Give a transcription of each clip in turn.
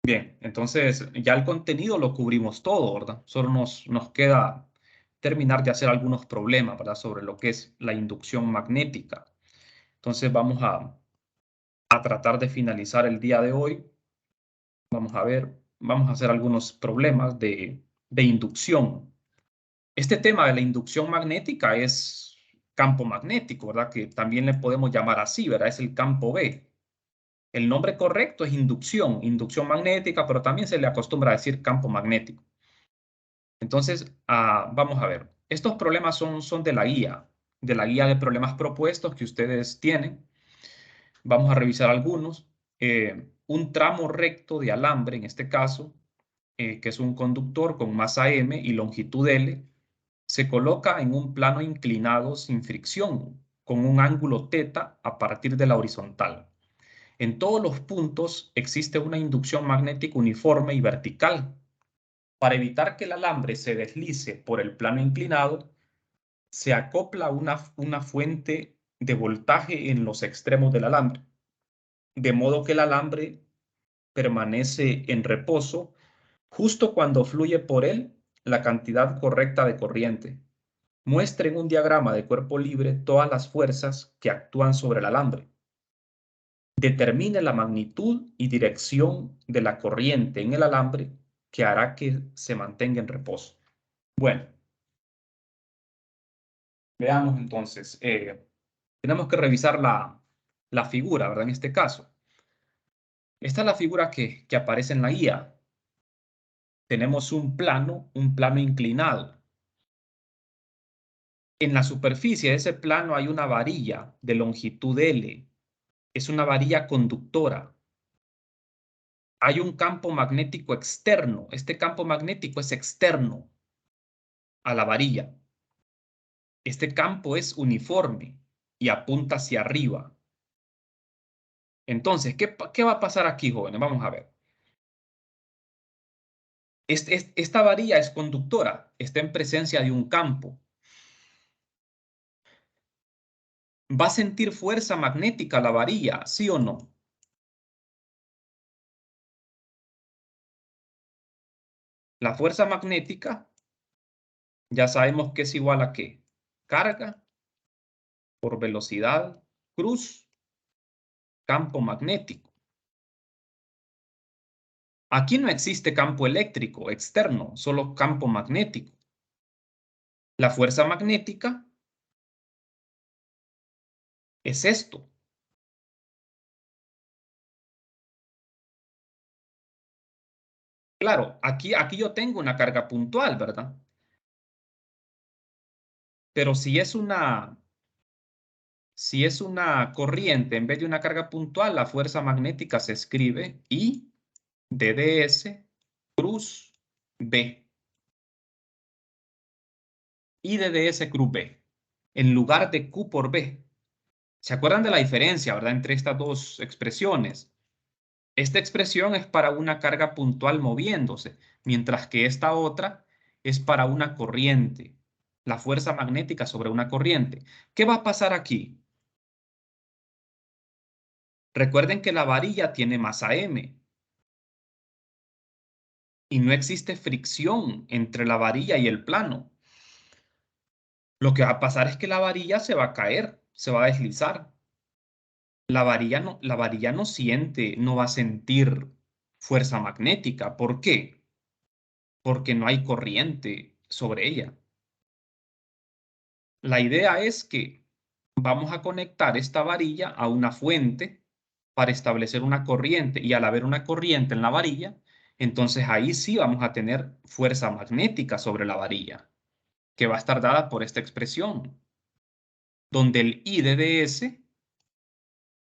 Bien, entonces ya el contenido lo cubrimos todo, ¿verdad? Solo nos queda terminar de hacer algunos problemas, ¿verdad? Sobre lo que es la inducción magnética. Entonces vamos a tratar de finalizar el día de hoy. Vamos a ver, vamos a hacer algunos problemas de inducción. Este tema de la inducción magnética es campo magnético, ¿verdad? Que también le podemos llamar así, ¿verdad? Es el campo B. El nombre correcto es inducción, inducción magnética, pero también se le acostumbra a decir campo magnético. Entonces, vamos a ver. Estos problemas son de la guía de problemas propuestos que ustedes tienen. Vamos a revisar algunos. Un tramo recto de alambre, en este caso, que es un conductor con masa M y longitud L, se coloca en un plano inclinado sin fricción, con un ángulo θ a partir de la horizontal. En todos los puntos existe una inducción magnética uniforme y vertical. Para evitar que el alambre se deslice por el plano inclinado, se acopla una fuente de voltaje en los extremos del alambre, de modo que el alambre permanece en reposo justo cuando fluye por él la cantidad correcta de corriente. Muestre en un diagrama de cuerpo libre todas las fuerzas que actúan sobre el alambre. Determine la magnitud y dirección de la corriente en el alambre que hará que se mantenga en reposo. Bueno, veamos entonces. Tenemos que revisar la figura, ¿verdad? En este caso. Esta es la figura que aparece en la guía. Tenemos un plano inclinado. En la superficie de ese plano hay una varilla de longitud L. Es una varilla conductora. Hay un campo magnético externo. Este campo magnético es externo a la varilla. Este campo es uniforme y apunta hacia arriba. Entonces, ¿qué va a pasar aquí, jóvenes? Vamos a ver. Esta varilla es conductora, está en presencia de un campo. ¿Va a sentir fuerza magnética la varilla, sí o no? La fuerza magnética ya sabemos que es igual a ¿qué? Carga por velocidad cruz, campo magnético. Aquí no existe campo eléctrico externo, solo campo magnético. La fuerza magnética es esto. Claro, aquí yo tengo una carga puntual, ¿verdad? Pero si es una corriente en vez de una carga puntual, la fuerza magnética se escribe I de ds cruz B. I de ds cruz B. En lugar de Q por B. ¿Se acuerdan de la diferencia, verdad, entre estas dos expresiones? Esta expresión es para una carga puntual moviéndose, mientras que esta otra es para una corriente, la fuerza magnética sobre una corriente. ¿Qué va a pasar aquí? Recuerden que la varilla tiene masa M y no existe fricción entre la varilla y el plano. Lo que va a pasar es que la varilla se va a caer, se va a deslizar. La varilla no siente, no va a sentir fuerza magnética. ¿Por qué? Porque no hay corriente sobre ella. La idea es que vamos a conectar esta varilla a una fuente para establecer una corriente y al haber una corriente en la varilla, entonces ahí sí vamos a tener fuerza magnética sobre la varilla, que va a estar dada por esta expresión, donde el I de ds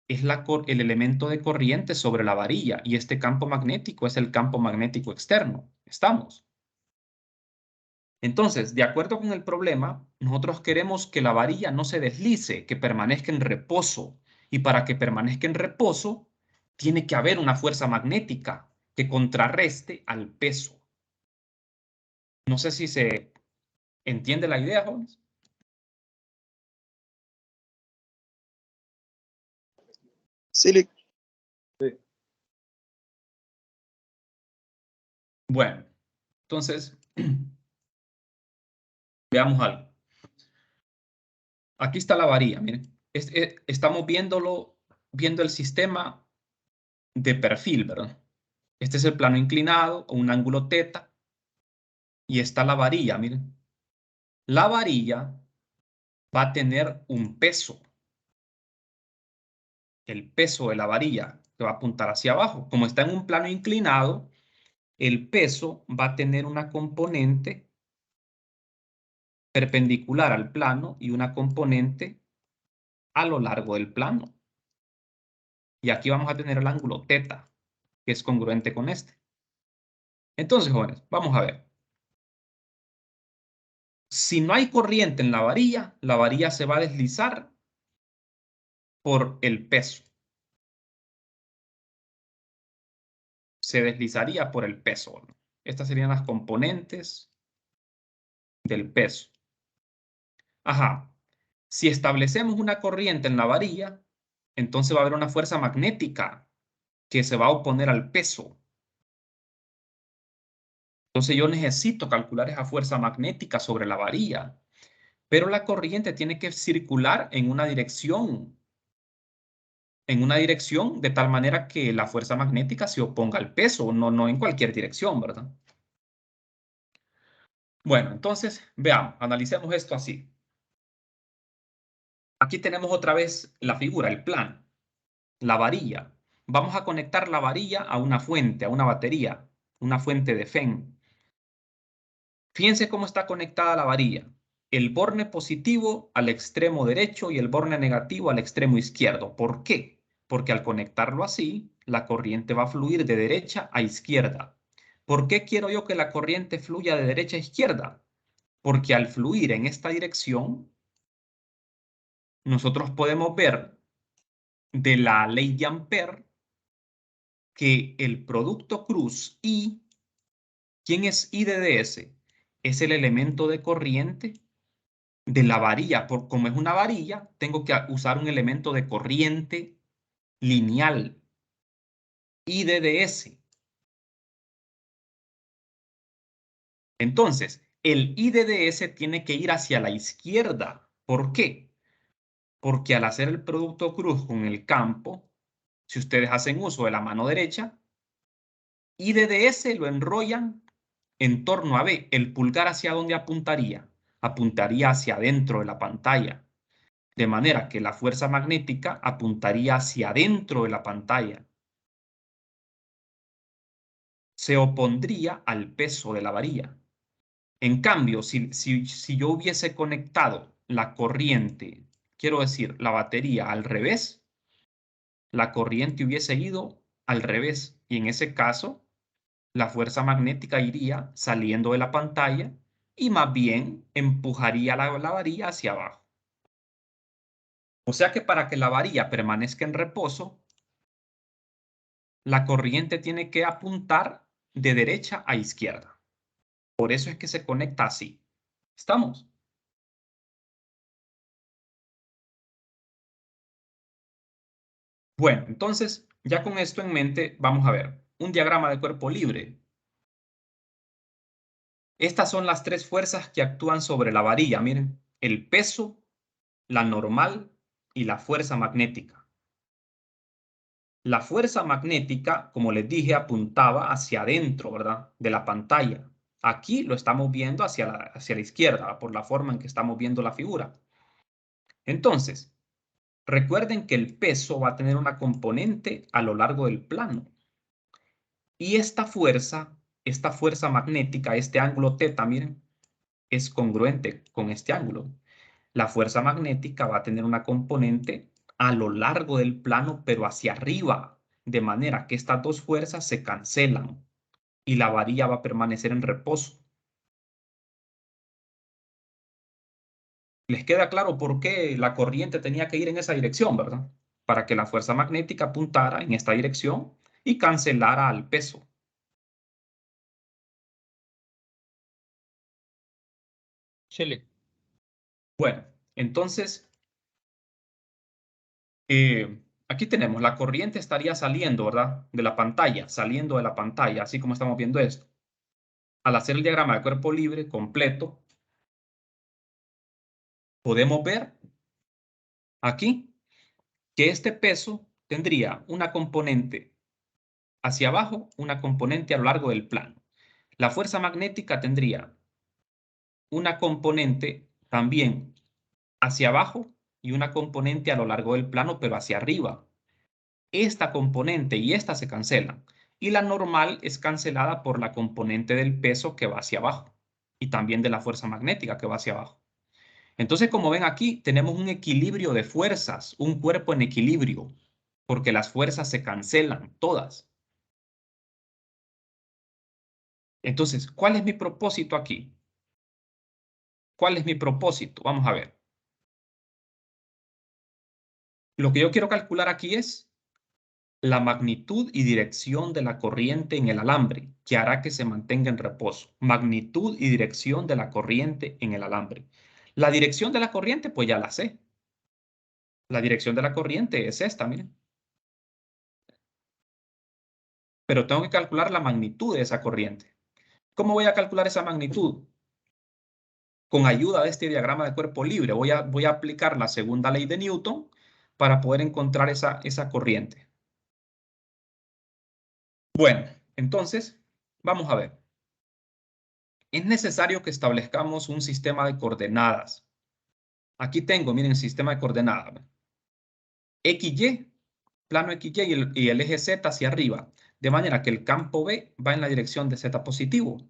es el elemento de corriente sobre la varilla y este campo magnético es el campo magnético externo. ¿Estamos? Entonces, de acuerdo con el problema, nosotros queremos que la varilla no se deslice, que permanezca en reposo. Y para que permanezca en reposo, tiene que haber una fuerza magnética que contrarreste al peso. No sé si se entiende la idea, jóvenes. Sí, Sí. Bueno, entonces, veamos algo. Aquí está la varilla, miren. Estamos viendo el sistema de perfil, ¿verdad? Este es el plano inclinado o un ángulo θ y está la varilla, miren. La varilla va a tener un peso. El peso de la varilla que va a apuntar hacia abajo. Como está en un plano inclinado, el peso va a tener una componente perpendicular al plano y una componente a lo largo del plano. Y aquí vamos a tener el ángulo θ, que es congruente con este. Entonces, jóvenes, vamos a ver. Si no hay corriente en la varilla se va a deslizar por el peso. Se deslizaría por el peso, ¿no? Estas serían las componentes del peso. Ajá. Si establecemos una corriente en la varilla, entonces va a haber una fuerza magnética que se va a oponer al peso. Entonces yo necesito calcular esa fuerza magnética sobre la varilla, pero la corriente tiene que circular en una dirección de tal manera que la fuerza magnética se oponga al peso, no en cualquier dirección, ¿verdad? Bueno, entonces veamos, analicemos esto así. Aquí tenemos otra vez la figura, el plan, la varilla. Vamos a conectar la varilla a una fuente, a una batería, una fuente de FEN. Fíjense cómo está conectada la varilla. El borne positivo al extremo derecho y el borne negativo al extremo izquierdo. ¿Por qué? Porque al conectarlo así, la corriente va a fluir de derecha a izquierda. ¿Por qué quiero yo que la corriente fluya de derecha a izquierda? Porque al fluir en esta dirección, nosotros podemos ver de la ley de Ampère que el producto cruz I, ¿quién es I de DS? Es el elemento de corriente de la varilla. Como es una varilla, tengo que usar un elemento de corriente lineal, I de DS. Entonces, el I de DS tiene que ir hacia la izquierda. ¿Por qué? Porque al hacer el producto cruz con el campo, si ustedes hacen uso de la mano derecha, I de DS lo enrollan en torno a B. ¿El pulgar hacia dónde apuntaría? Apuntaría hacia adentro de la pantalla. De manera que la fuerza magnética apuntaría hacia adentro de la pantalla. Se opondría al peso de la varilla. En cambio, si yo hubiese conectado la corriente, quiero decir, la batería al revés, la corriente hubiese ido al revés. Y en ese caso, la fuerza magnética iría saliendo de la pantalla y más bien empujaría la varilla hacia abajo. O sea que para que la varilla permanezca en reposo, la corriente tiene que apuntar de derecha a izquierda. Por eso es que se conecta así. ¿Estamos? Bueno, entonces, ya con esto en mente, vamos a ver un diagrama de cuerpo libre. Estas son las tres fuerzas que actúan sobre la varilla. Miren, el peso, la normal y la fuerza magnética. La fuerza magnética, como les dije, apuntaba hacia adentro, ¿verdad? De la pantalla. Aquí lo estamos viendo hacia la izquierda, por la forma en que estamos viendo la figura. Entonces, recuerden que el peso va a tener una componente a lo largo del plano. Y esta fuerza magnética, este ángulo θ, miren, es congruente con este ángulo. La fuerza magnética va a tener una componente a lo largo del plano, pero hacia arriba, de manera que estas dos fuerzas se cancelan y la varilla va a permanecer en reposo. ¿Les queda claro por qué la corriente tenía que ir en esa dirección, verdad? Para que la fuerza magnética apuntara en esta dirección y cancelara al peso. Chile. Bueno, entonces, aquí tenemos, la corriente estaría saliendo, ¿verdad? De la pantalla, saliendo de la pantalla, así como estamos viendo esto. al hacer el diagrama de cuerpo libre completo, podemos ver aquí que este peso tendría una componente hacia abajo, una componente a lo largo del plano. La fuerza magnética tendría una componente también hacia abajo y una componente a lo largo del plano, pero hacia arriba. Esta componente y esta se cancelan. Y la normal es cancelada por la componente del peso que va hacia abajo y también de la fuerza magnética que va hacia abajo. Entonces, como ven aquí, tenemos un equilibrio de fuerzas, un cuerpo en equilibrio, porque las fuerzas se cancelan todas. Entonces, ¿cuál es mi propósito aquí? ¿Cuál es mi propósito? Vamos a ver. Lo que yo quiero calcular aquí es la magnitud y dirección de la corriente en el alambre, que hará que se mantenga en reposo. Magnitud y dirección de la corriente en el alambre. La dirección de la corriente, pues ya la sé. La dirección de la corriente es esta, miren. Pero tengo que calcular la magnitud de esa corriente. ¿Cómo voy a calcular esa magnitud? Con ayuda de este diagrama de cuerpo libre. Voy a aplicar la segunda ley de Newton para poder encontrar esa corriente. Bueno, entonces, vamos a ver. Es necesario que establezcamos un sistema de coordenadas. Aquí tengo, miren, sistema de coordenadas. XY, plano XY y el eje Z hacia arriba. De manera que el campo B va en la dirección de Z positivo.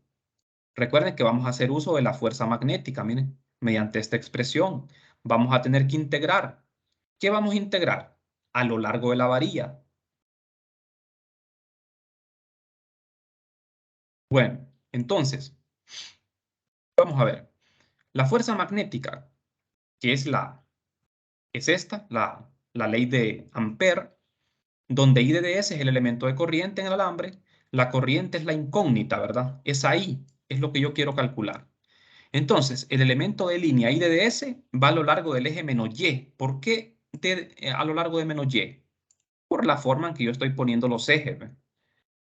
Recuerden que vamos a hacer uso de la fuerza magnética, miren, mediante esta expresión. Vamos a tener que integrar. ¿Qué vamos a integrar? A lo largo de la varilla. Bueno, entonces, vamos a ver. La fuerza magnética, que es esta, la ley de Ampère, donde I de DS es el elemento de corriente en el alambre, la corriente es la incógnita, ¿verdad? Es ahí, es lo que yo quiero calcular. Entonces, el elemento de línea I de DS va a lo largo del eje menos Y. ¿Por qué a lo largo de menos Y? Por la forma en que yo estoy poniendo los ejes. ¿Ve?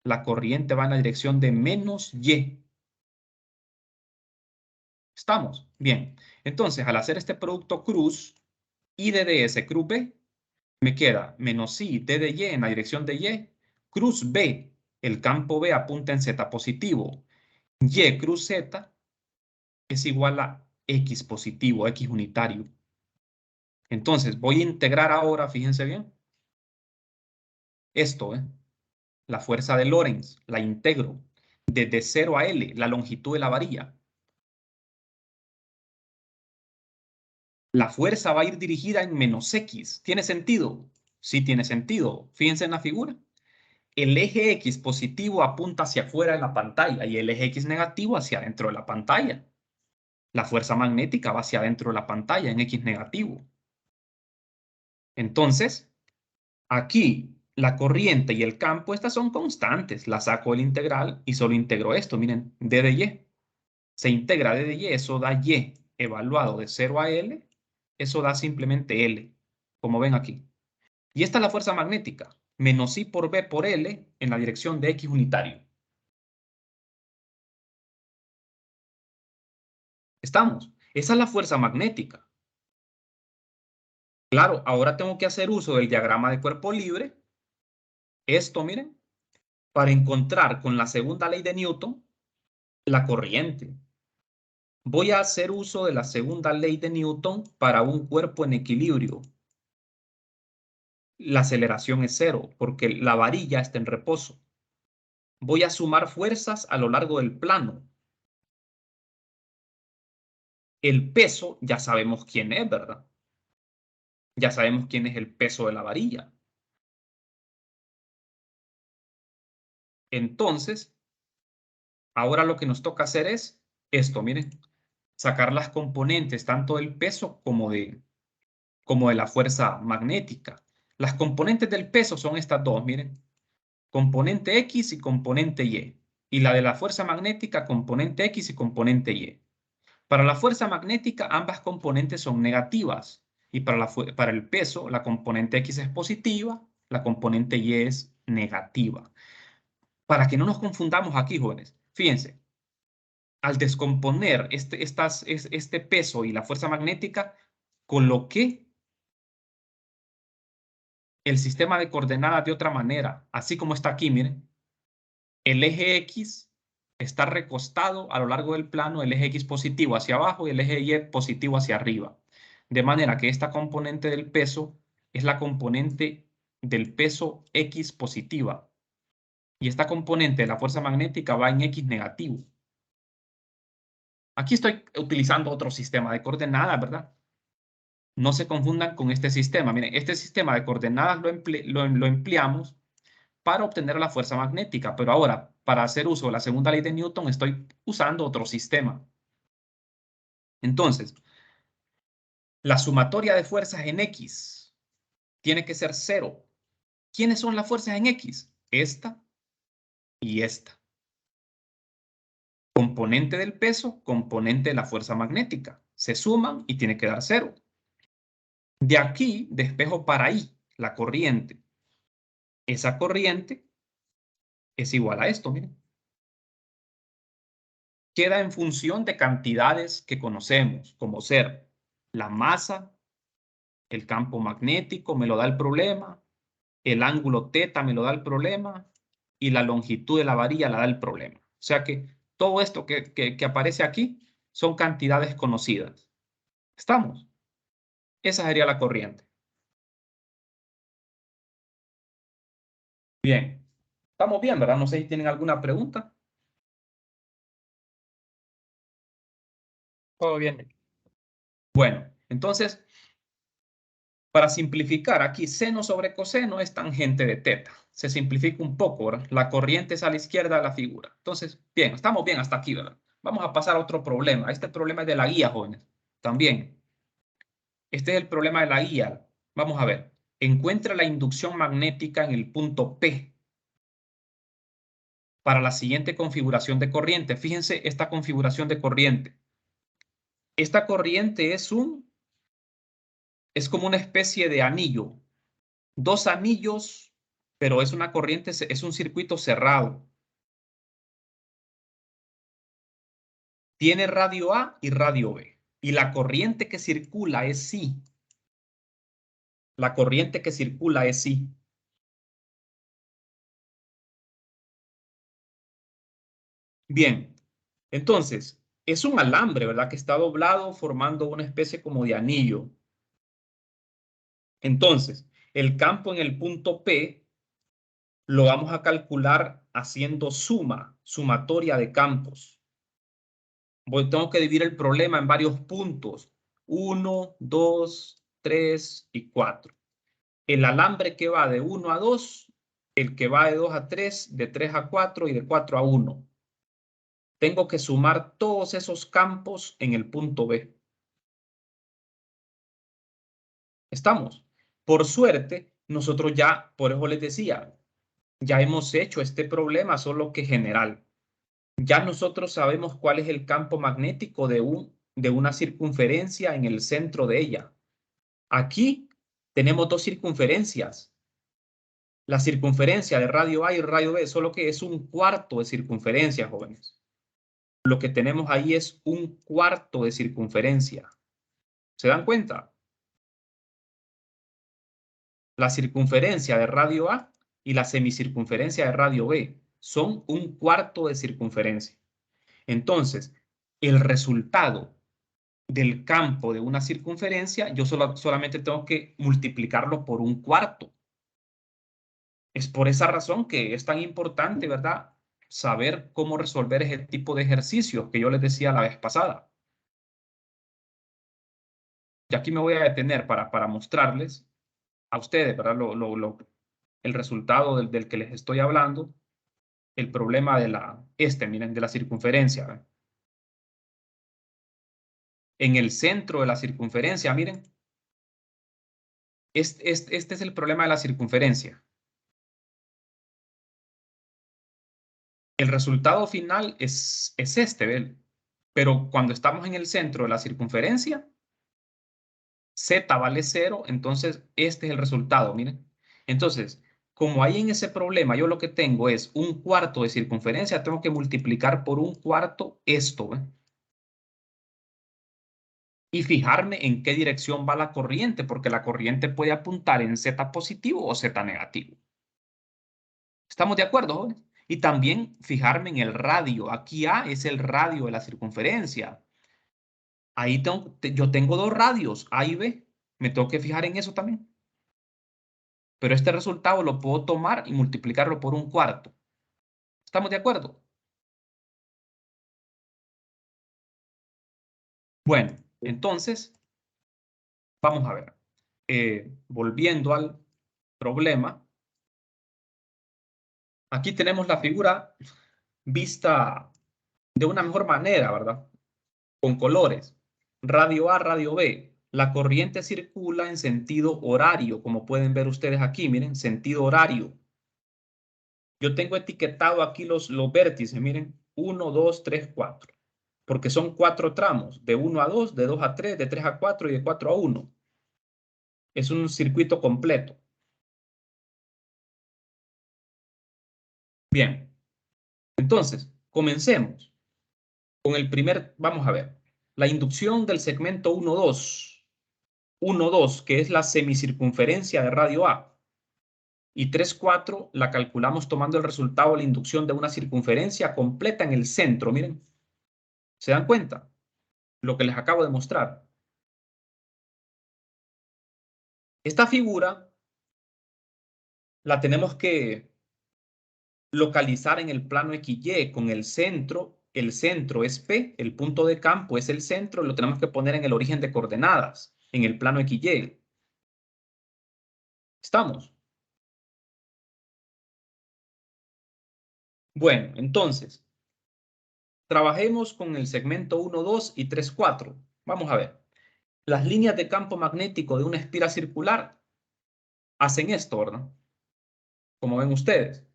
La corriente va en la dirección de menos Y. ¿Estamos? Bien. Entonces, al hacer este producto cruz, I de DS cruz B, me queda menos I D de Y en la dirección de Y, cruz B, el campo B apunta en Z positivo, Y cruz Z es igual a X positivo, X unitario. Entonces, voy a integrar ahora, fíjense bien, esto, la fuerza de Lorentz, la integro desde 0 a L, la longitud de la varilla. La fuerza va a ir dirigida en menos X. ¿Tiene sentido? Sí tiene sentido. Fíjense en la figura. El eje X positivo apunta hacia afuera de la pantalla y el eje X negativo hacia adentro de la pantalla. La fuerza magnética va hacia adentro de la pantalla en X negativo. Entonces, aquí la corriente y el campo, estas son constantes. La saco del integral y solo integro esto. Miren, d de y. Se integra d de y, eso da y evaluado de 0 a L. Eso da simplemente L, como ven aquí. Y esta es la fuerza magnética. Menos I por B por L en la dirección de X unitario. ¿Estamos? Esa es la fuerza magnética. Claro, ahora tengo que hacer uso del diagrama de cuerpo libre. Esto, miren, para encontrar con la segunda ley de Newton la corriente. Voy a hacer uso de la segunda ley de Newton para un cuerpo en equilibrio. La aceleración es cero porque la varilla está en reposo. Voy a sumar fuerzas a lo largo del plano. El peso ya sabemos quién es, ¿verdad? Ya sabemos quién es el peso de la varilla. Entonces, ahora lo que nos toca hacer es esto, miren, sacar las componentes tanto del peso como de la fuerza magnética. Las componentes del peso son estas dos, miren, componente X y componente Y. Y la de la fuerza magnética, componente X y componente Y. Para la fuerza magnética, ambas componentes son negativas. Y para el peso, la componente X es positiva, la componente Y es negativa. Para que no nos confundamos aquí, jóvenes, fíjense. al descomponer este peso y la fuerza magnética, coloqué el sistema de coordenadas de otra manera, así como está aquí, miren. El eje X está recostado a lo largo del plano, el eje X positivo hacia abajo y el eje Y positivo hacia arriba. De manera que esta componente del peso es la componente del peso X positiva. Y esta componente de la fuerza magnética va en X negativo. Aquí estoy utilizando otro sistema de coordenadas, ¿verdad? No se confundan con este sistema. Miren, este sistema de coordenadas lo empleamos para obtener la fuerza magnética, pero ahora, para hacer uso de la segunda ley de Newton, estoy usando otro sistema. Entonces, la sumatoria de fuerzas en X tiene que ser 0. ¿Quiénes son las fuerzas en X? Esta y esta. Componente del peso, componente de la fuerza magnética. Se suman y tiene que dar 0. De aquí despejo para ahí la corriente. Esa corriente es igual a esto, miren. Queda en función de cantidades que conocemos, como ser la masa, el campo magnético me lo da el problema, el ángulo θ me lo da el problema y la longitud de la varilla la da el problema. O sea que todo esto que aparece aquí son cantidades conocidas. ¿Estamos? Esa sería la corriente. Bien. Estamos bien, ¿verdad? No sé si tienen alguna pregunta. Todo bien. Bueno, entonces, para simplificar, aquí seno sobre coseno es tangente de θ. Se simplifica un poco, ¿verdad? La corriente es a la izquierda de la figura. Entonces, bien, estamos bien hasta aquí, ¿verdad? Vamos a pasar a otro problema. Este problema es de la guía, jóvenes. También. Este es el problema de la guía. Vamos a ver. Encuentra la inducción magnética en el punto P para la siguiente configuración de corriente. Fíjense esta configuración de corriente. Esta corriente es como una especie de anillo. Dos anillos, pero es una corriente, es un circuito cerrado. Tiene radio A y radio B. Y la corriente que circula es sí. La corriente que circula es sí. Bien, entonces, es un alambre, ¿verdad? Que está doblado formando una especie como de anillo. Entonces, el campo en el punto P lo vamos a calcular haciendo sumatoria de campos. Tengo que dividir el problema en varios puntos. 1, 2, 3 y 4. El alambre que va de 1 a 2, el que va de 2 a 3, de 3 a 4 y de 4 a 1. Tengo que sumar todos esos campos en el punto B. ¿Estamos? Por suerte, nosotros ya, por eso les decía, ya hemos hecho este problema, solo que general. Ya nosotros sabemos cuál es el campo magnético de una circunferencia en el centro de ella. Aquí tenemos dos circunferencias. La circunferencia de radio A y radio B, solo que es un cuarto de circunferencia, jóvenes. Lo que tenemos ahí es un cuarto de circunferencia. ¿Se dan cuenta? La circunferencia de radio A y la semicircunferencia de radio B son un cuarto de circunferencia. Entonces, el resultado del campo de una circunferencia, yo solamente tengo que multiplicarlo por un cuarto. Es por esa razón que es tan importante, ¿verdad? Saber cómo resolver ese tipo de ejercicios que yo les decía la vez pasada. Y aquí me voy a detener para mostrarles a ustedes, ¿verdad? El resultado del que les estoy hablando, el problema de miren, de la circunferencia, ¿verdad? En el centro de la circunferencia, miren, este es el problema de la circunferencia. El resultado final es este, ¿ven? Pero cuando estamos en el centro de la circunferencia, z vale 0, entonces este es el resultado, miren. Entonces, como ahí en ese problema yo lo que tengo es 1/4 de circunferencia, tengo que multiplicar por 1/4 esto, ¿ve? Y fijarme en qué dirección va la corriente, porque la corriente puede apuntar en Z positivo o Z negativo. ¿Estamos de acuerdo, jóvenes? Y también fijarme en el radio. Aquí A es el radio de la circunferencia. Ahí yo tengo dos radios, A y B. Me tengo que fijar en eso también. Pero este resultado lo puedo tomar y multiplicarlo por 1/4. ¿Estamos de acuerdo? Bueno, entonces, vamos a ver. Volviendo al problema. Aquí tenemos la figura vista de una mejor manera, ¿verdad? Con colores. Radio A, radio B. La corriente circula en sentido horario, como pueden ver ustedes aquí, miren, sentido horario. Yo tengo etiquetado aquí los vértices, miren, 1, 2, 3, 4, porque son 4 tramos, de 1 a 2, de 2 a 3, de 3 a 4 y de 4 a 1. Es un circuito completo. Bien, entonces, comencemos con el primer, vamos a ver, la inducción del segmento 1, 2. 1, 2, que es la semicircunferencia de radio A. Y 3, 4 la calculamos tomando el resultado de la inducción de una circunferencia completa en el centro. Miren, ¿se dan cuenta? Lo que les acabo de mostrar. Esta figura la tenemos que localizar en el plano XY con el centro. El centro es P, el punto de campo es el centro, lo tenemos que poner en el origen de coordenadas, en el plano XY. ¿Estamos? Bueno, entonces, trabajemos con el segmento 1, 2 y 3, 4. Vamos a ver. Las líneas de campo magnético de una espira circular hacen esto, ¿verdad? Como ven ustedes.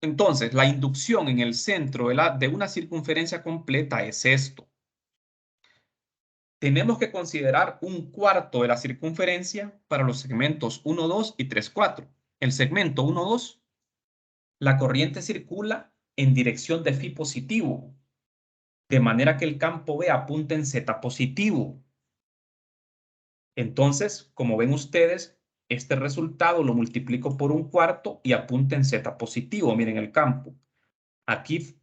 Entonces, la inducción en el centro de una circunferencia completa es esto. Tenemos que considerar 1/4 de la circunferencia para los segmentos 1, 2 y 3, 4. El segmento 1, 2, la corriente circula en dirección de phi positivo, de manera que el campo B apunta en Z positivo. Entonces, como ven ustedes, este resultado lo multiplico por 1/4 y apunta en Z positivo. Miren el campo. Aquí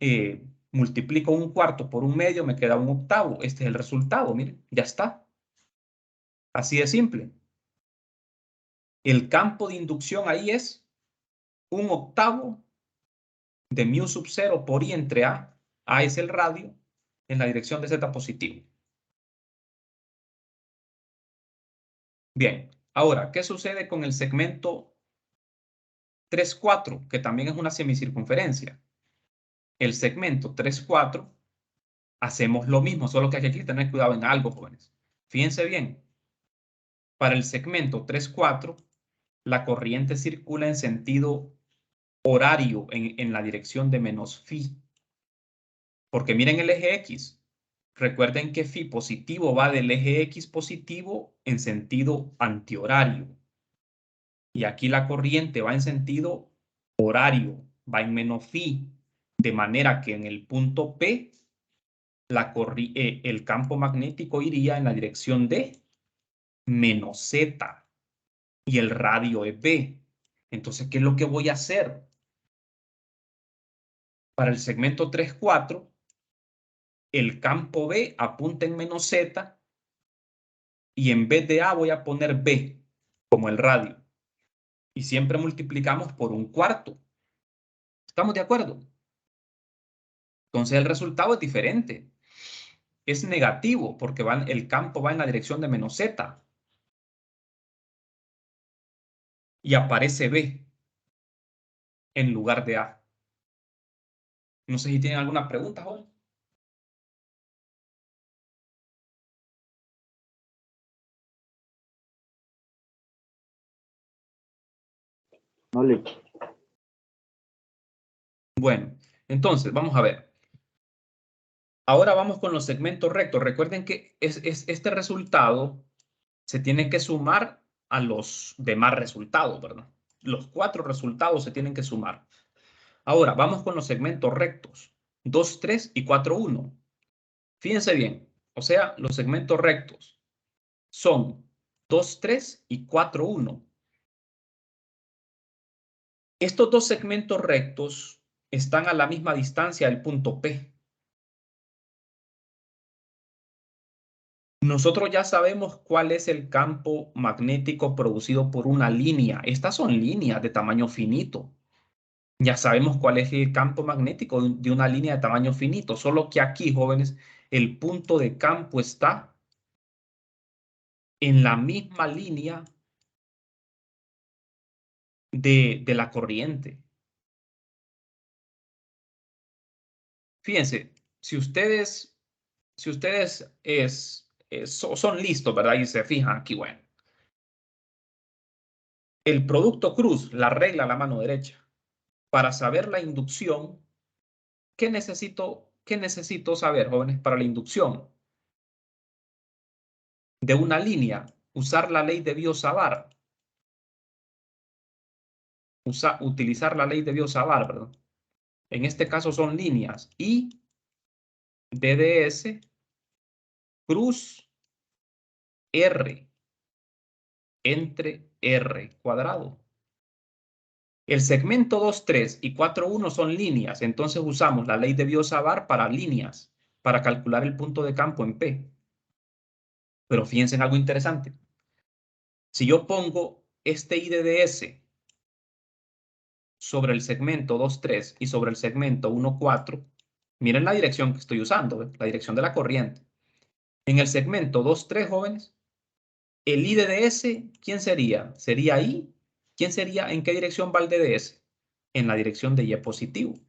multiplico 1/4 por 1/2, me queda 1/8. Este es el resultado, miren, ya está. Así de simple. El campo de inducción ahí es 1/8 de mu sub 0 por I entre A. A es el radio en la dirección de Z positivo. Bien, ahora, ¿qué sucede con el segmento 3, 4, que también es una semicircunferencia? El segmento 3, 4, hacemos lo mismo, solo que hay que tener cuidado en algo, jóvenes. Fíjense bien, para el segmento 3, 4, la corriente circula en sentido horario en la dirección de menos phi. Porque miren el eje X. Recuerden que phi positivo va del eje X positivo en sentido antihorario. Y aquí la corriente va en sentido horario, va en menos phi. De manera que en el punto P, el campo magnético iría en la dirección de menos Z. Y el radio es B. Entonces, ¿qué es lo que voy a hacer? Para el segmento 3, 4, el campo B apunta en menos Z y en vez de A voy a poner B como el radio. Y siempre multiplicamos por 1/4. ¿Estamos de acuerdo? Entonces el resultado es diferente. Es negativo porque el campo va en la dirección de menos Z. Y aparece B en lugar de A. No sé si tienen alguna pregunta, joven. No le. Bueno, entonces vamos a ver. Ahora vamos con los segmentos rectos. Recuerden que este resultado se tiene que sumar a los demás resultados, ¿verdad? los 4 resultados se tienen que sumar. Ahora, vamos con los segmentos rectos. 2, 3 y 4, 1. Fíjense bien. O sea, los segmentos rectos son 2, 3 y 4, 1. Estos dos segmentos rectos están a la misma distancia del punto P. Nosotros ya sabemos cuál es el campo magnético producido por una línea. Estas son líneas de tamaño finito. Ya sabemos cuál es el campo magnético de una línea de tamaño finito. Solo que aquí, jóvenes, el punto de campo está en la misma línea de la corriente. Fíjense, si ustedes son listos, ¿verdad? Y se fijan aquí, bueno. El producto cruz, la regla a la mano derecha. Para saber la inducción, ¿qué necesito saber, jóvenes, para la inducción? De una línea, usar la ley de Biot-Savart. Utilizar la ley de Biot-Savart, ¿verdad? En este caso son líneas I, DDS, cruz, R, entre R cuadrado. El segmento 2, 3 y 4, 1 son líneas, entonces usamos la ley de Biot-Savart para líneas, para calcular el punto de campo en P. Pero fíjense en algo interesante. Si yo pongo este IDDS sobre el segmento 2, 3 y sobre el segmento 1, 4, miren la dirección que estoy usando, ¿eh? La dirección de la corriente. En el segmento 2, 3, jóvenes, el IDDS, ¿quién sería? ¿Sería I? ¿Quién sería? ¿En qué dirección va el DDS? En la dirección de Y positivo.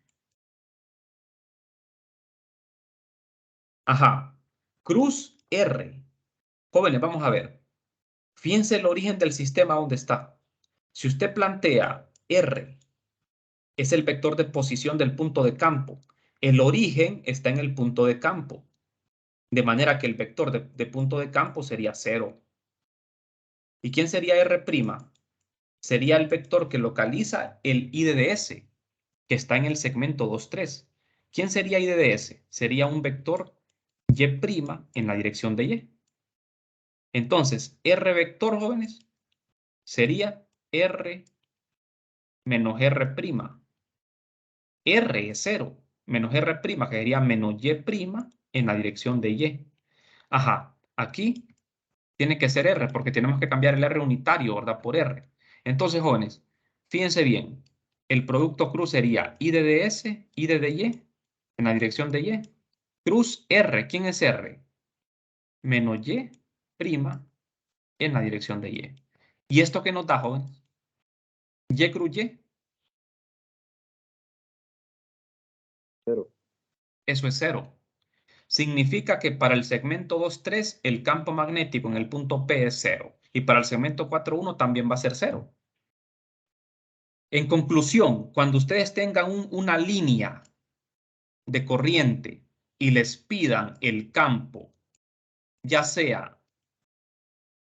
Ajá. Cruz R. Jóvenes, vamos a ver. Fíjense el origen del sistema donde está. Si usted plantea R, es el vector de posición del punto de campo. El origen está en el punto de campo. De manera que el vector de punto de campo sería 0. ¿Y quién sería R'? Sería el vector que localiza el IDDS, que está en el segmento 2, 3. ¿Quién sería IDDS? Sería un vector Y' en la dirección de Y. Entonces, R vector, jóvenes, sería R menos R'. R es 0, menos R', que sería menos Y' en la dirección de Y. Ajá, aquí tiene que ser R, porque tenemos que cambiar el R unitario, ¿verdad? Por R. Entonces, jóvenes, fíjense bien. El producto cruz sería I de DS, I de Y, en la dirección de Y. Cruz R, ¿quién es R? Menos Y' en la dirección de Y. ¿Y esto qué nos da, jóvenes? Y cruz Y. 0. Eso es 0. Significa que para el segmento 2, 3, el campo magnético en el punto P es 0. Y para el segmento 4, 1 también va a ser 0. En conclusión, cuando ustedes tengan una línea de corriente y les pidan el campo, ya sea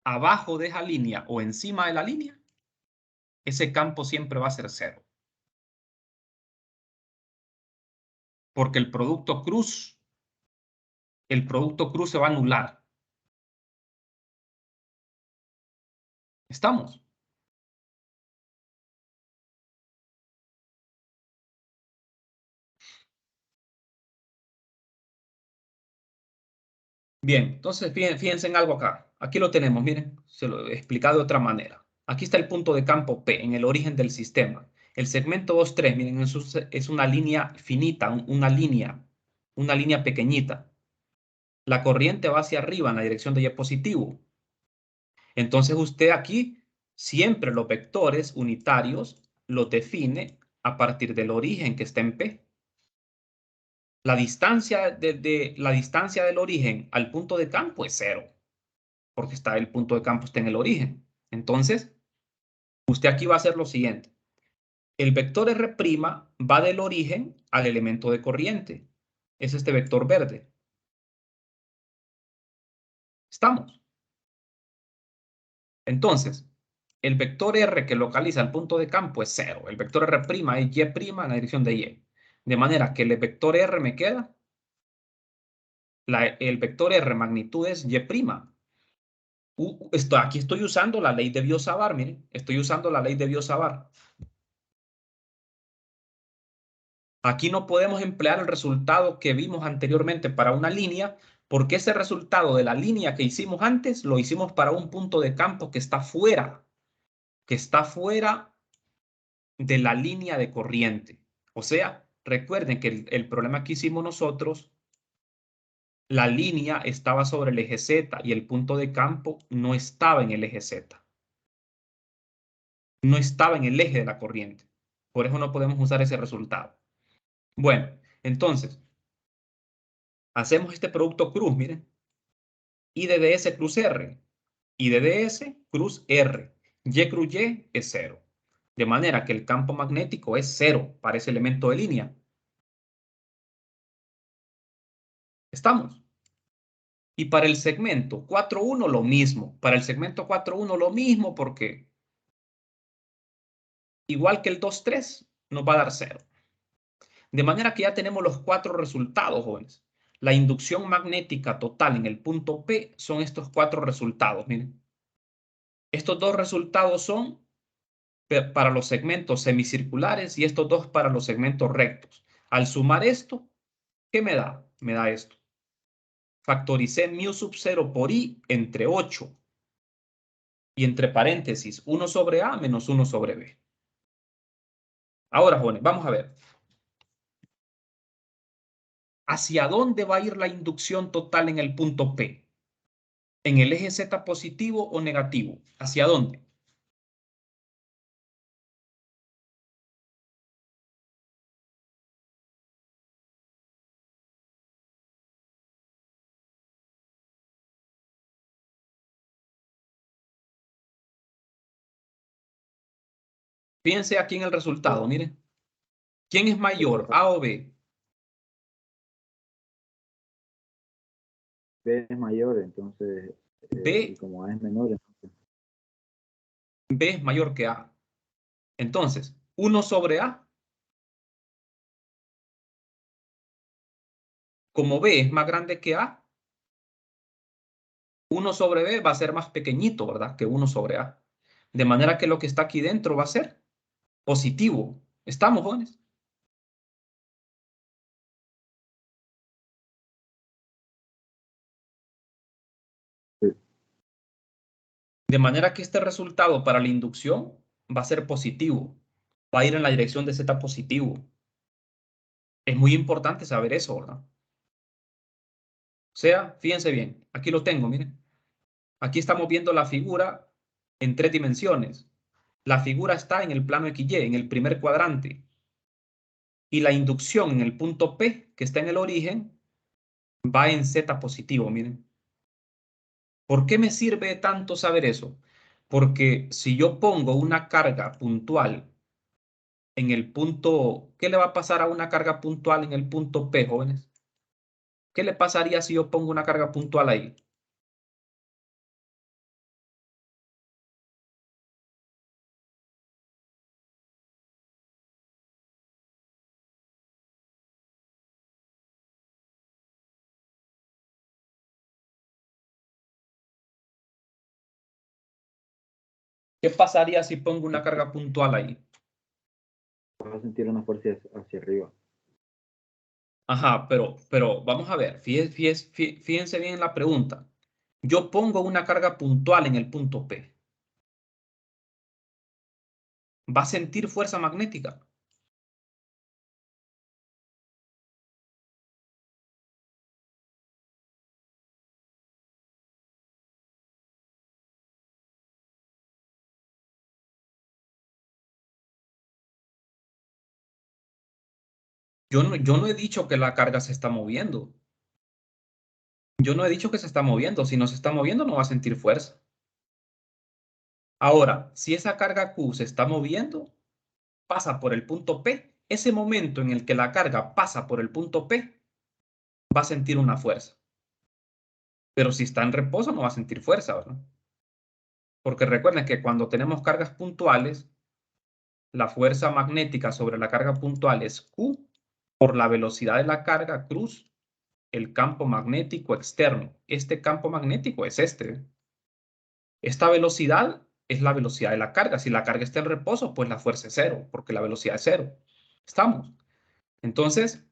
abajo de esa línea o encima de la línea, ese campo siempre va a ser 0. Porque el producto cruz se va a anular. ¿Estamos? Bien, entonces fíjense en algo acá. Aquí lo tenemos, miren, se lo he explicado de otra manera. Aquí está el punto de campo P, en el origen del sistema. El segmento 2, 3, miren, es una línea finita, una línea pequeñita. La corriente va hacia arriba en la dirección de Y positivo. Entonces usted aquí siempre los vectores unitarios los define a partir del origen que está en P. La distancia del origen al punto de campo es 0, porque el punto de campo está en el origen. Entonces, usted aquí va a hacer lo siguiente. El vector R' va del origen al elemento de corriente. Es este vector verde. ¿Estamos? Entonces, el vector R que localiza el punto de campo es 0. El vector R' es Y' en la dirección de Y. De manera que el vector R me queda, el vector R magnitud es Y'. Aquí estoy usando la ley de Biot-Savart, miren. Estoy usando la ley de Biot-Savart. Aquí no podemos emplear el resultado que vimos anteriormente para una línea, porque ese resultado de la línea que hicimos antes lo hicimos para un punto de campo que está fuera de la línea de corriente. O sea, recuerden que el problema que hicimos nosotros, la línea estaba sobre el eje Z y el punto de campo no estaba en el eje Z. No estaba en el eje de la corriente. Por eso no podemos usar ese resultado. Bueno, entonces, hacemos este producto cruz, miren. I de ds cruz R. I de ds cruz R. Y cruz Y es 0. De manera que el campo magnético es 0 para ese elemento de línea. ¿Estamos? Y para el segmento 4,1 lo mismo. Para el segmento 4,1 lo mismo porque igual que el 2,3 nos va a dar 0. De manera que ya tenemos los 4 resultados, jóvenes. La inducción magnética total en el punto P son estos 4 resultados. Miren. Estos 2 resultados son para los segmentos semicirculares y estos 2 para los segmentos rectos. Al sumar esto, ¿qué me da? Me da esto. Factoricé mu sub 0 por I entre 8 y entre paréntesis 1 sobre A menos 1 sobre B. Ahora, jóvenes, vamos a ver. ¿Hacia dónde va a ir la inducción total en el punto P? ¿En el eje Z positivo o negativo? ¿Hacia dónde? Fíjense aquí en el resultado, miren. ¿Quién es mayor, A o B? B es mayor, entonces, y B, como A es menor, entonces, B es mayor que A. Entonces, 1 sobre A, como B es más grande que A, 1 sobre B va a ser más pequeñito, ¿verdad? Que 1 sobre A. De manera que lo que está aquí dentro va a ser positivo. ¿Estamos, jóvenes? sí. De manera que este resultado para la inducción va a ser positivo. Va a ir en la dirección de Z positivo. Es muy importante saber eso, ¿verdad? O sea, fíjense bien, aquí lo tengo, miren. Aquí estamos viendo la figura en 3 dimensiones. La figura está en el plano XY, en el primer cuadrante. Y la inducción en el punto P, que está en el origen, va en Z positivo, miren. ¿Por qué me sirve tanto saber eso? Porque si yo pongo una carga puntual en el punto, ¿qué le va a pasar a una carga puntual en el punto P, jóvenes? ¿Qué le pasaría si yo pongo una carga puntual ahí? ¿Qué pasaría si pongo una carga puntual ahí? Vas a sentir una fuerza hacia arriba. Ajá, pero vamos a ver, fíjense bien en la pregunta. Yo pongo una carga puntual en el punto P. ¿Va a sentir fuerza magnética? Yo no he dicho que la carga se está moviendo. Yo no he dicho que se está moviendo. Si no se está moviendo, no va a sentir fuerza. Ahora, si esa carga Q se está moviendo, pasa por el punto P. Ese momento en el que la carga pasa por el punto P, va a sentir una fuerza. Pero si está en reposo, no va a sentir fuerza, ¿verdad? Porque recuerden que cuando tenemos cargas puntuales, la fuerza magnética sobre la carga puntual es Q por la velocidad de la carga cruz el campo magnético externo. Este campo magnético es este. Esta velocidad es la velocidad de la carga. Si la carga está en reposo, pues la fuerza es cero, porque la velocidad es cero. ¿Estamos? Entonces,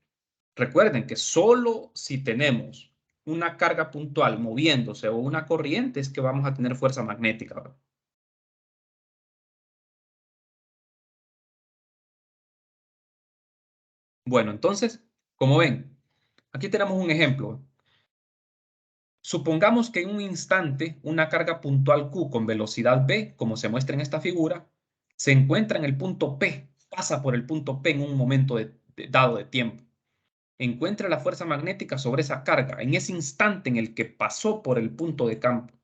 recuerden que solo si tenemos una carga puntual moviéndose o una corriente es que vamos a tener fuerza magnética, ¿verdad? Bueno, entonces, como ven, aquí tenemos un ejemplo. Supongamos que en un instante una carga puntual Q con velocidad v, como se muestra en esta figura, se encuentra en el punto P, pasa por el punto P en un momento dado de tiempo. Encuentra la fuerza magnética sobre esa carga en ese instante en el que pasó por el punto de campo.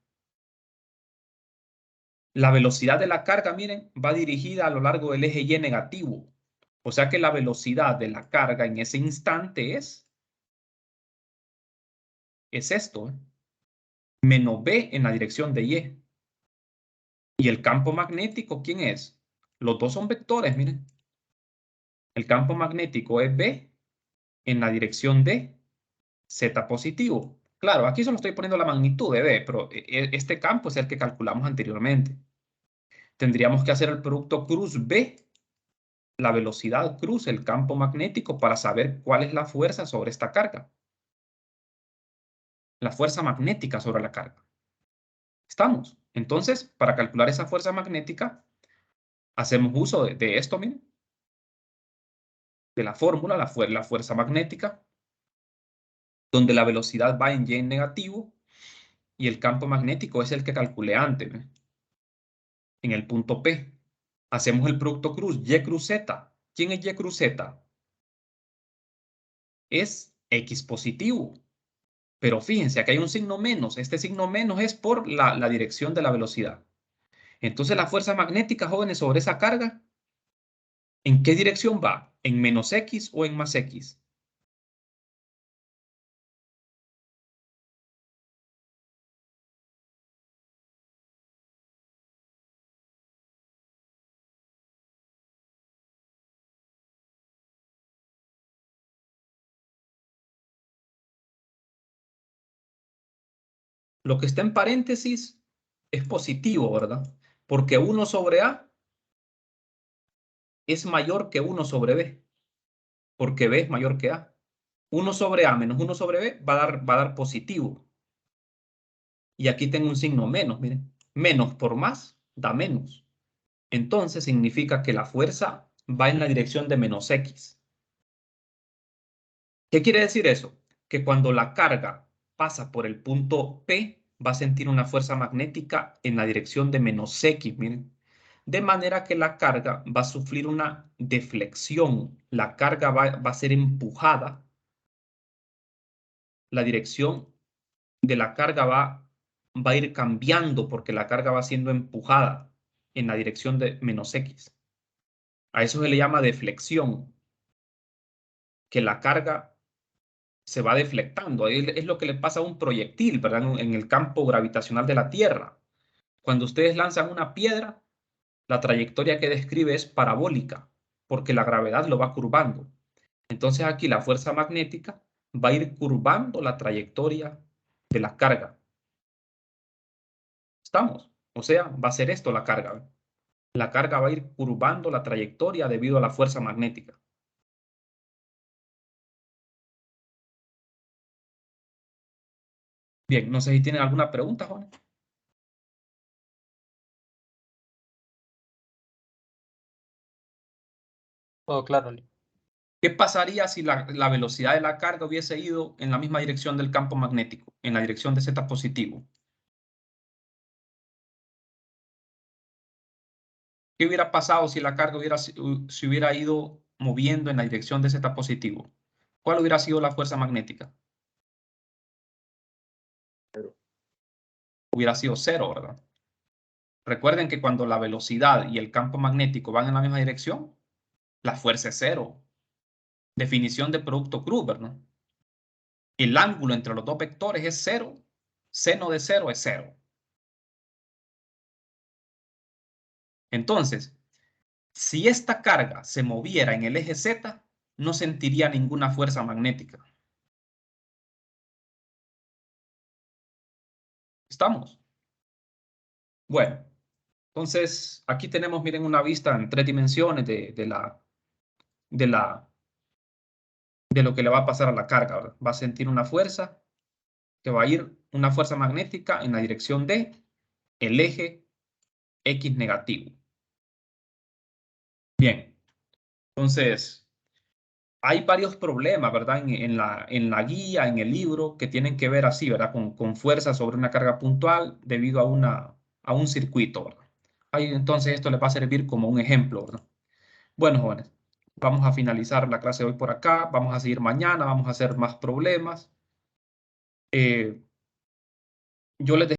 La velocidad de la carga, miren, va dirigida a lo largo del eje Y negativo. O sea que la velocidad de la carga en ese instante es esto, menos v en la dirección de Y. ¿Y el campo magnético quién es? Los dos son vectores, miren. El campo magnético es V en la dirección de Z positivo. Claro, aquí solo estoy poniendo la magnitud de V, pero este campo es el que calculamos anteriormente. Tendríamos que hacer el producto cruz V, la velocidad cruz, el campo magnético, para saber cuál es la fuerza sobre esta carga. La fuerza magnética sobre la carga. ¿Estamos? Entonces, para calcular esa fuerza magnética, hacemos uso de esto, miren, de la fórmula, la fuerza magnética, donde la velocidad va en Y negativo y el campo magnético es el que calculé antes, ¿ve? En el punto P. Hacemos el producto cruz, Y cruz Z. ¿Quién es Y cruz Z? Es X positivo. Pero fíjense, aquí hay un signo menos. Este signo menos es por la dirección de la velocidad. Entonces la fuerza magnética, jóvenes, sobre esa carga, ¿en qué dirección va? ¿En menos X o en más X? Lo que está en paréntesis es positivo, ¿verdad? Porque 1 sobre A es mayor que 1 sobre B, porque B es mayor que A. 1 sobre A menos 1 sobre B va a dar positivo. Y aquí tengo un signo menos, miren. Menos por más da menos. Entonces significa que la fuerza va en la dirección de menos X. ¿Qué quiere decir eso? Que cuando la carga pasa por el punto P, va a sentir una fuerza magnética en la dirección de menos X, miren. De manera que la carga va a sufrir una deflexión. La carga va a ser empujada. La dirección de la carga va a ir cambiando porque la carga va siendo empujada en la dirección de menos X. A eso se le llama deflexión, que la carga se va deflectando. Es lo que le pasa a un proyectil, ¿verdad? En el campo gravitacional de la Tierra. Cuando ustedes lanzan una piedra, la trayectoria que describe es parabólica, porque la gravedad lo va curvando. Entonces aquí la fuerza magnética va a ir curvando la trayectoria de la carga. ¿Estamos? O sea, va a ser esto la carga. La carga va a ir curvando la trayectoria debido a la fuerza magnética. Bien, no sé si tienen alguna pregunta, Juan. Todo claro, Lee. ¿Qué pasaría si la velocidad de la carga hubiese ido en la misma dirección del campo magnético, en la dirección de Z positivo? ¿Qué hubiera pasado si la carga se hubiera ido moviendo en la dirección de Z positivo? ¿Cuál hubiera sido la fuerza magnética? Cero. Hubiera sido cero, ¿verdad? Recuerden que cuando la velocidad y el campo magnético van en la misma dirección, la fuerza es cero. Definición de producto cruz, ¿verdad? El ángulo entre los dos vectores es cero. Seno de cero es cero. Entonces, si esta carga se moviera en el eje Z, no sentiría ninguna fuerza magnética. ¿Estamos? Bueno, entonces aquí tenemos, miren, una vista en 3 dimensiones de lo que le va a pasar a la carga, ¿verdad? Va a sentir una fuerza que va a ir, una fuerza magnética en la dirección de el eje X negativo. Bien, entonces hay varios problemas, ¿verdad? En la guía, en el libro, que tienen que ver así, ¿verdad? Con fuerza sobre una carga puntual debido a un circuito, ¿verdad? Ahí, entonces esto les va a servir como un ejemplo, ¿verdad? Bueno, jóvenes, vamos a finalizar la clase de hoy por acá. Vamos a seguir mañana, vamos a hacer más problemas. Yo les